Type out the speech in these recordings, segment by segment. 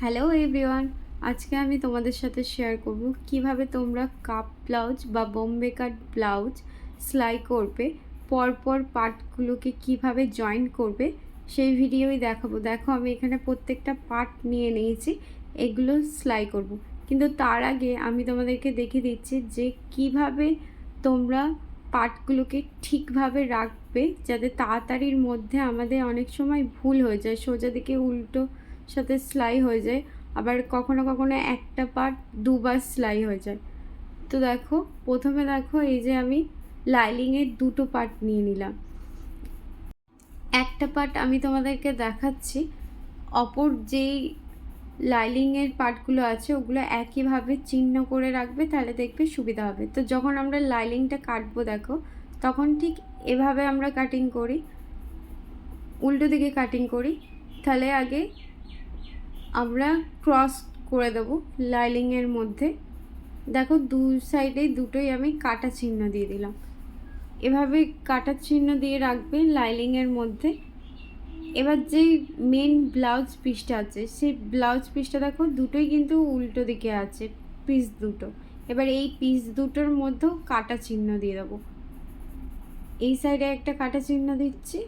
Hello everyone, আজকে আমি তোমাদের সাথে শেয়ার করব কিভাবে তোমরা কাপ ব্লাউজ বা বোম্বে কাট ব্লাউজ সেলাই করবে, পরপর পার্টগুলোকে কিভাবে জয়েন করবে সেই ভিডিওই দেখাবো। দেখো আমি এখানে প্রত্যেকটা পার্ট নিয়ে নিয়েছি, এগুলো সেলাই করব। কিন্তু তার আগে আমি তোমাদেরকে দেখিয়ে দিচ্ছি যে কিভাবে তোমরা পার্টগুলোকে ঠিকভাবে রাখবে, যাতে তাড়াতাড়ির মধ্যে আমাদের অনেক সময় ভুল হয়ে যায়, সোজা দিকে উল্টো সাথে সেলাই হয়ে যায়, আবার কখনো কখনো একটা পার্ট দুবার সেলাই হয়ে যায়। তো দেখো প্রথমে দেখো এই যে আমি লাইলিংয়ের দুটো পার্ট নিয়ে নিলাম। একটা পার্ট আমি তোমাদেরকে দেখাচ্ছি, অপর যেই লাইলিংয়ের পার্টগুলো আছে ওগুলো একইভাবে চিহ্ন করে রাখবে, তাহলে দেখবে সুবিধা হবে। তো যখন আমরা লাইলিংটা কাটবো দেখো, তখন ঠিক এভাবে আমরা কাটিং করি, উল্টো দিকে কাটিং করি। তাহলে আগে আমরা ক্রস করে দেবো লাইলিংয়ের মধ্যে। দেখো দু সাইডে দুটোই আমি কাটা চিহ্ন দিয়ে দিলাম। এভাবে কাটা চিহ্ন দিয়ে রাখবে লাইলিংয়ের মধ্যে। এবার যেই মেন ব্লাউজ পিসটা আছে, সেই ব্লাউজ পিসটা দেখো দুটোই কিন্তু উল্টো দিকে আছে, পিস দুটো। এবার এই পিস দুটোর মধ্যেও কাটা চিহ্ন দিয়ে দেবো। এই সাইডে একটা কাটা চিহ্ন দিচ্ছি,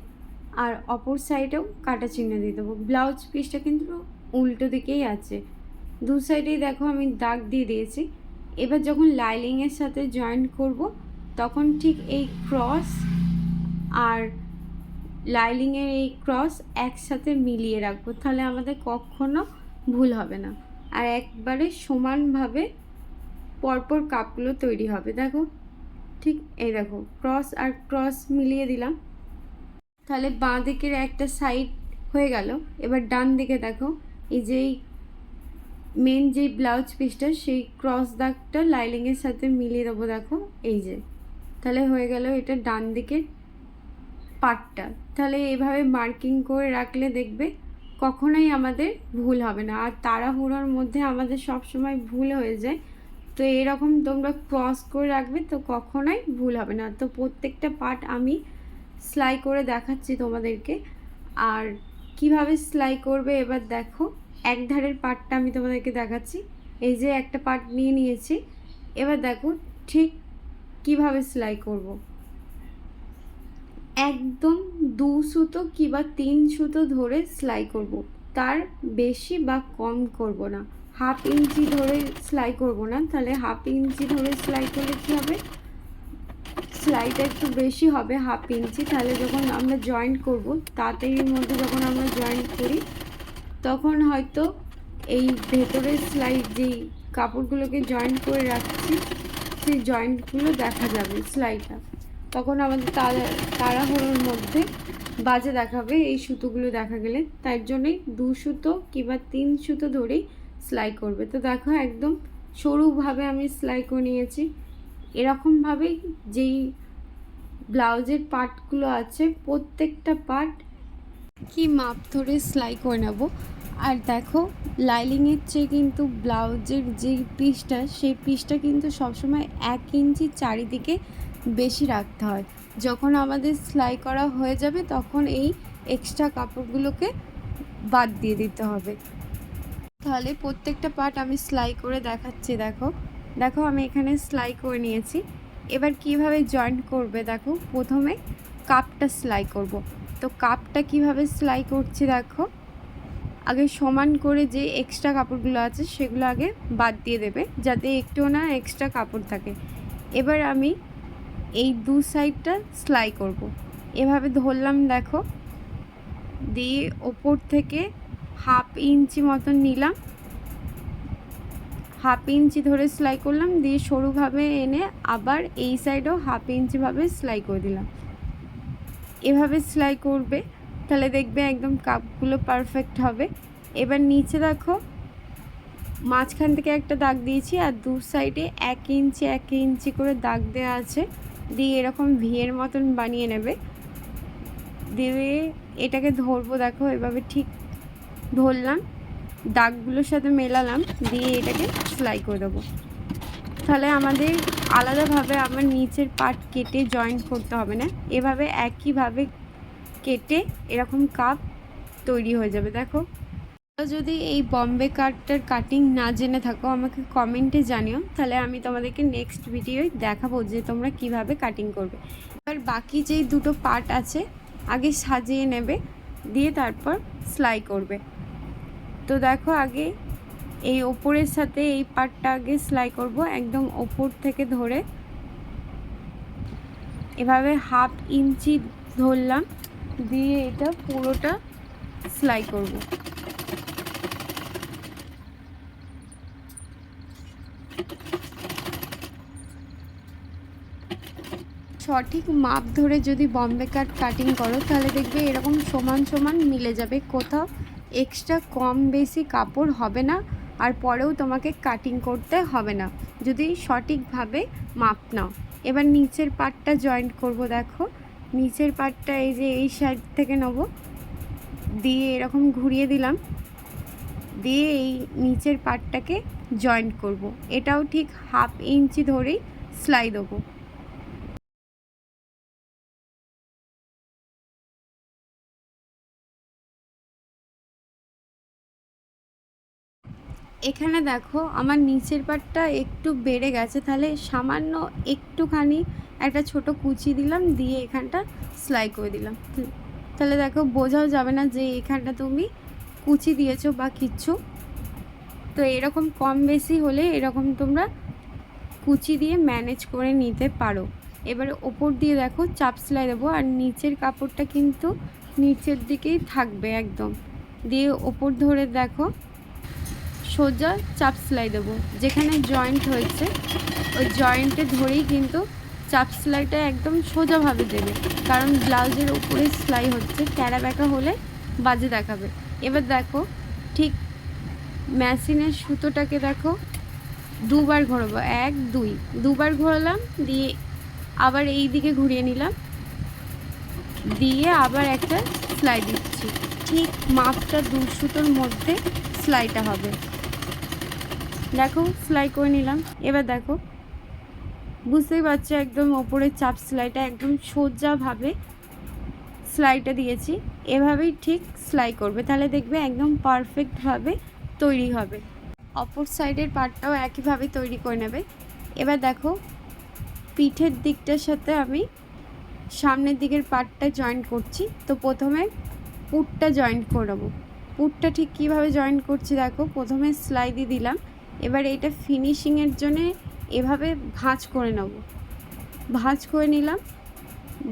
আর অপর সাইডেও কাটা চিহ্ন দিয়ে দেবো। ব্লাউজ পিসটা কিন্তু উল্টো দিকেই আছে, দু সাইডেই দেখো আমি দাগ দিয়ে দিয়েছি। এবার যখন লাইলিংয়ের সাথে জয়েন করব, তখন ঠিক এই ক্রস আর লাইলিংয়ের এই ক্রস একসাথে মিলিয়ে রাখবো, তাহলে আমাদের কখনো ভুল হবে না, আর একবারে সমানভাবে পরপর কাপগুলো তৈরি হবে। দেখো ঠিক এই দেখো ক্রস আর ক্রস মিলিয়ে দিলাম, তাহলে বাঁ দিকের একটা সাইড হয়ে গেল। এবার ডান দিকে দেখো এই যে মেন যে ব্লাউজ পিসটা, সেই ক্রস দাগটা লাইলিংয়ের সাথে মিলিয়ে দেবো। দেখো এই যে, তাহলে হয়ে গেল এটা ডান দিকের পার্টটা। তাহলে এভাবে মার্কিং করে রাখলে দেখবে কখনোই আমাদের ভুল হবে না, আর তাড়াহুড়োর মধ্যে আমাদের সব সময় ভুল হয়ে যায়। তো এরকম তোমরা ক্রস করে রাখবে, তো কখনোই ভুল হবে না। তো প্রত্যেকটা পার্ট আমি সেলাই করে দেখাচ্ছি তোমাদেরকে, আর কিভাবে সেলাই করবে এবার দেখো। এক ধারের পার্টটা আমি তোমাদেরকে দেখাচ্ছি। এই যে একটা পার্ট নিয়ে নিয়েছি, এবার দেখো ঠিক কিভাবে সেলাই করব। একদম 2 সুতো কিংবা 3 সুতো ধরে সেলাই করব, তার বেশি বা কম করব না। হাফ ইঞ্চি ধরে সেলাই করব না, তাহলে হাফ ইঞ্চি ধরে সেলাই করলে কী হবে, সেলাইটা একটু বেশি হবে হাফ ইঞ্চি। তাহলে যখন আমরা জয়েন্ট করব, তাড়াতাড়ির মধ্যে যখন আমরা জয়েন্ট করি, তখন হয়তো এই ভেতরের সেলাই যেই কাপড়গুলোকে জয়েন্ট করে রাখছি, সেই জয়েন্টগুলো দেখা যাবে সেলাইটা, তখন আমাদের তাড়াহুড়োর মধ্যে বাজে দেখাবে এই সুতোগুলো দেখা গেলে। তার জন্যই 2 সুতো কিংবা 3 সুতো ধরেই সেলাই করবে। তো দেখো একদম সরুভাবে আমি সেলাই করে নিয়েছি। এরকমভাবেই যেই ব্লাউজের পার্টগুলো আছে, প্রত্যেকটা পার্ট কি মাপ ধরে সেলাই করে নেব। আর দেখো লাইলিংয়ের চেয়ে কিন্তু ব্লাউজের যেই পিসটা, সেই পিসটা কিন্তু সবসময় 1 ইঞ্চি চারিদিকে বেশি রাখতে হয়। যখন আমাদের সেলাই করা হয়ে যাবে, তখন এই এক্সট্রা কাপড়গুলোকে বাদ দিয়ে দিতে হবে। তাহলে প্রত্যেকটা পার্ট আমি সেলাই করে দেখাচ্ছি। দেখো দেখো আমি এখানে সেলাই করে নিয়েছি। এবার কিভাবে জয়েন্ট করবে দেখো, প্রথমে কাপটা সেলাই করব। তো কাপটা কিভাবে সেলাই করছি দেখো, আগে সমান করে যে এক্সট্রা কাপড়গুলো আছে সেগুলো আগে বাদ দিয়ে দেবে, যাতে একটুও না এক্সট্রা কাপড় থাকে। এবার আমি এই 2 সাইডটা সেলাই করব। এভাবে ধরলাম দেখো, দিয়ে ওপর থেকে হাফ ইঞ্চি মতন নিলাম, হাফ ইঞ্চি ধরে সেলাই করলাম, দিয়ে সরুভাবে এনে আবার এই সাইডেও হাফ ইঞ্চিভাবে সেলাই করে দিলাম। এভাবে সেলাই করবে, তাহলে দেখবে একদম কাপগুলো পারফেক্ট হবে। এবার নিচে দেখো মাঝখান থেকে একটা দাগ দিয়েছি, আর 2 সাইডে 1 ইঞ্চি 1 ইঞ্চি করে দাগ দেওয়া আছে। দিয়ে এরকম ভিয়ের মতন বানিয়ে নেবে, দিয়ে এটাকে ধরবো। দেখো এভাবে ঠিক ধরলাম, দাগগুলোর সাথে মেলালাম, দিয়ে এটাকে সেলাই করে দেবো। তাহলে আমাদের আলাদাভাবে আবার নিচের পার্ট কেটে জয়েন্ট করতে হবে না, এভাবে একইভাবে কেটে এরকম কাপ তৈরি হয়ে যাবে। দেখো যদি এই বম্বে কাটটার কাটিং না জেনে থাকো আমাকে কমেন্টে জানিও, তাহলে আমি তোমাদেরকে নেক্সট ভিডিওয় দেখাবো যে তোমরা কিভাবে কাটিং করবে। এবার বাকি যেই দুটো পার্ট আছে আগে সাজিয়ে নেবে, দিয়ে তারপর সেলাই করবে। তো দেখো আগে এই ওপরের সাথে এই পার্টটা আগে সেলাই করব, একদম ওপর থেকে ধরে এভাবে 1/2 ইঞ্চি ধরলাম, দিয়ে এটা পুরোটা সেলাই করব। সঠিক মাপ ধরে যদি বম্বে কাট কাটিং করো তাহলে দেখবে এরকম সমান সমান মিলে যাবে, কোথাও এক্সট্রা কম বেশি কাপড় হবে না, আর পরেও তোমাকে কাটিং করতে হবে না যদি সঠিকভাবে মাপ নাও। এবার নিচের পার্টটা জয়েন্ট করব। দেখো নিচের পার্টটা এই যে এই সাইড থেকে নেব, দিয়ে এরকম ঘুরিয়ে দিলাম, দিয়ে এই নিচের পার্টটাকে জয়েন্ট করব। এটাও ঠিক 1/2 ইঞ্চি ধরেই সেলাই দেবো। এখানে দেখো আমার নিচের পাটটা একটু বেড়ে গেছে, তাহলে সামান্য একটুখানি একটা ছোট কুচি দিলাম, দিয়ে এখানটা সেলাই করে দিলাম। তাহলে দেখো বোঝাও যাবে না যে এখানটা তুমি কুচি দিয়েছো বা কিচ্ছু। তো এরকম কম বেশি হলে এরকম তোমরা কুচি দিয়ে ম্যানেজ করে নিতে পারো। এবারে ওপর দিয়ে দেখো চাপ সেলাই দেবো, আর নিচের কাপড়টা কিন্তু নিচের দিকেই থাকবে একদম, দিয়ে ওপর ধরে দেখো সোজা চাপ সেলাই দেবো। যেখানে জয়েন্ট হয়েছে ওই জয়েন্টে ধরেই কিন্তু চাপ সেলাইটা একদম সোজাভাবে দেবে, কারণ ব্লাউজের উপরে সেলাই হচ্ছে, ট্যাড়া ব্যাকা হলে বাজে দেখাবে। এবার দেখো ঠিক মেশিনের সুতোটাকে দেখো দুবার ঘোরাবো, 1 2 দুবার ঘোরালাম, দিয়ে আবার এই দিকে ঘুরিয়ে নিলাম, দিয়ে আবার একটা সেলাই দিচ্ছি। ঠিক মাপটা 2 সুতোর মধ্যে সেলাইটা হবে। দেখো সেলাই করে নিলাম। এবার দেখো বুঝতেই পারছো একদম ওপরের চাপ সেলাইটা একদম সোজাভাবে সেলাইটা দিয়েছি। এভাবেই ঠিক সেলাই করবে, তাহলে দেখবে একদম পারফেক্টভাবে তৈরি হবে। অপর সাইডের পার্টটাও একইভাবে তৈরি করে নেবে। এবার দেখো পিঠের দিকটার সাথে আমি সামনের দিকের পার্টটা জয়েন্ট করছি। তো প্রথমে পুটটা জয়েন্ট করে নেবো। পুটটা ঠিক কীভাবে জয়েন্ট করছি দেখো, প্রথমে সেলাই দিয়ে দিলাম, এবার এটা ফিনিশিংয়ের জন্যে এভাবে ভাঁজ করে নেব, ভাঁজ করে নিলাম,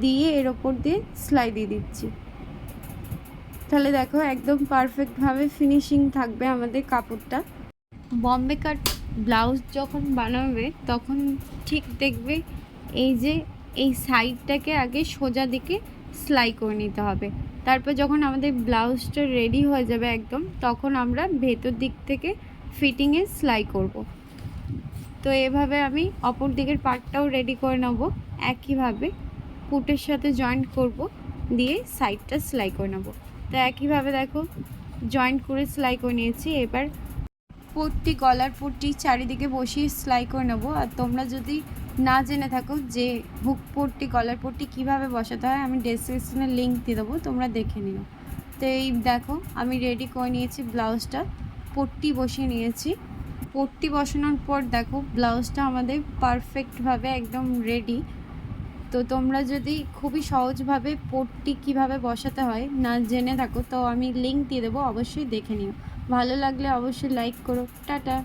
দিয়ে এর ওপর দিয়ে সেলাই দিয়ে দিচ্ছি। তাহলে দেখো একদম পারফেক্টভাবে ফিনিশিং থাকবে আমাদের কাপড়টা। বম্বে কাট ব্লাউজ যখন বানাবে তখন ঠিক দেখবে এই যে এই সাইডটাকে আগে সোজা দিকে সেলাই করে নিতে হবে, তারপর যখন আমাদের ব্লাউজটা রেডি হয়ে যাবে একদম, তখন আমরা ভেতর দিক থেকে ফিটিংয়ে সেলাই করব। তো এভাবে আমি অপর দিকের পার্টটাও রেডি করে নেব, একইভাবে পুটের সাথে জয়েন্ট করব, দিয়ে সাইডটা সেলাই করে নেব। তো একইভাবে দেখো জয়েন্ট করে সেলাই করে নিয়েছি। এবার পট্টি গলার পট্টি চারিদিকে বসিয়ে সেলাই করে নেব। আর তোমরা যদি না জেনে থাকো যে হুক পট্টি গলার পট্টি কীভাবে বসাতে হয়, আমি ডেসক্রিপশনে লিঙ্ক দিয়ে দেবো, তোমরা দেখে নিও। তো এই দেখো আমি রেডি করে নিয়েছি ব্লাউজটা, পট্টি বসিয়ে নিয়েছি। পট্টি বসানোর পর দেখো ব্লাউজটা আমাদের পারফেক্টভাবে একদম রেডি। তো তোমরা যদি খুবই সহজভাবে পট্টি কীভাবে বসাতে হয় না জেনে থাকো, তো আমি লিঙ্ক দিয়ে দেবো, অবশ্যই দেখে নিও। ভালো লাগলে অবশ্যই লাইক করো। টাটা।